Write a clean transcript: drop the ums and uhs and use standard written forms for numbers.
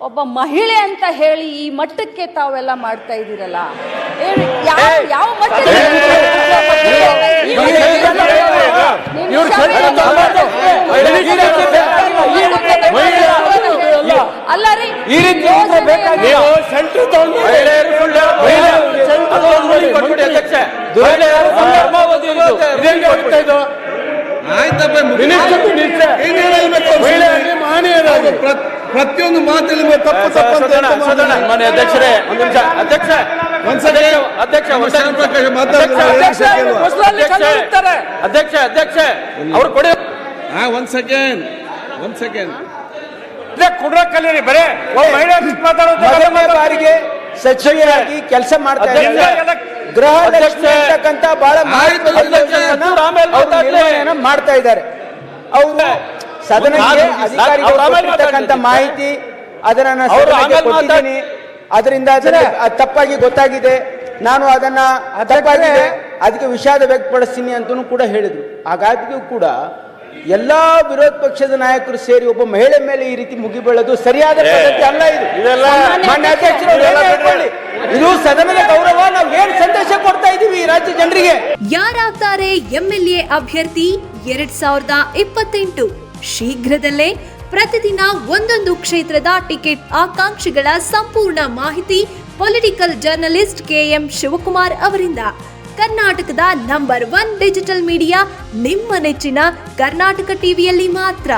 ಒಬ್ಬ ಮಹಿಳೆ ಅಂತ ಹೇಳಿ ಈ ಮಟ್ಟಕ್ಕೆ ತಾವೆಲ್ಲ ಮಾಡ್ತಾ ಇದ್ದೀರಲ್ಲ, ಯಾವ ಮಟ್ಟಕ್ಕೆ ಅಲ್ಲ ರೀ, ಪ್ರತಿಯೊಂದು ಮಾತಲ್ಲಿ ತಪ್ಪು ಅಧ್ಯಕ್ಷರೇ ಒಂದು ನಿಮಿಷ ಅಧ್ಯಕ್ಷ ಅಧ್ಯಕ್ಷ ಅವ್ರು ಕೊಡಿ ಒಂದ್ ಸೆಕೆಂಡ್ ಕುಡ್ರ ಕಲೀರಿ ಬರೇ ಬಾರಿಗೆ ಸಚಿವರಾಗಿ ಕೆಲಸ ಮಾಡ್ತಾ ಇದ್ದಾರೆ. ಗೃಹ ಲಕ್ಷ್ಮಿ ಅಂತಕ್ಕಂಥ ಬಹಳ ಮಾಡ್ತಾ ಇದ್ದಾರೆ. ಅವರು ಸದನಕ್ಕೆ ಅಧಿಕಾರಿಗಳು ಮಾಹಿತಿ ಅದನ್ನ ಕೊಟ್ಟಿದ್ದೀನಿ. ಅದರಿಂದ ತಪ್ಪಾಗಿ ಗೊತ್ತಾಗಿದೆ, ನಾನು ಅದನ್ನ ತಪ್ಪಾಗಿದೆ ಅದಕ್ಕೆ ವಿಷಾದ ವ್ಯಕ್ತಪಡಿಸ್ತೀನಿ ಅಂತಲೂ ಕೂಡ ಹೇಳಿದ್ರು. ಹಾಗಾಗಿಯೂ ಕೂಡ ಎಲ್ಲಾ ವಿರೋಧ ಪಕ್ಷದ ನಾಯಕರು ಸೇರಿ ಒಬ್ಬ ಮಹಿಳೆ ಮೇಲೆ ಈ ರೀತಿ ಮುಗಿಬೀಳೋದು ಸರಿಯಾದ ಪದ್ಧತಿ ಅಲ್ಲ. ಮಾನ್ಯ ಅಧ್ಯಕ್ಷರು, ಇದು ಸದನದ ಗೌರವ. ನಾವು ಏನ್ ಸಂದೇಶ ಕೊಡ್ತಾ ಇದೀವಿ ಈ ರಾಜ್ಯ ಜನರಿಗೆ? ಯಾರಾಗ್ತಾರೆ ಎಂಎಲ್ಎ ಅಭ್ಯರ್ಥಿ 2028? ಶೀಘ್ರದಲ್ಲೇ ಪ್ರತಿದಿನ ಒಂದೊಂದು ಕ್ಷೇತ್ರದ ಟಿಕೆಟ್ ಆಕಾಂಕ್ಷಿಗಳ ಸಂಪೂರ್ಣ ಮಾಹಿತಿ ಪೊಲಿಟಿಕಲ್ ಜರ್ನಲಿಸ್ಟ್ KM ಶಿವಕುಮಾರ್ ಅವರಿಂದ. ಕರ್ನಾಟಕದ ನಂಬರ್ 1 ಡಿಜಿಟಲ್ ಮೀಡಿಯಾ ನಿಮ್ಮ ನೆಚ್ಚಿನ ಕರ್ನಾಟಕ ಟಿವಿಯಲ್ಲಿ ಮಾತ್ರ.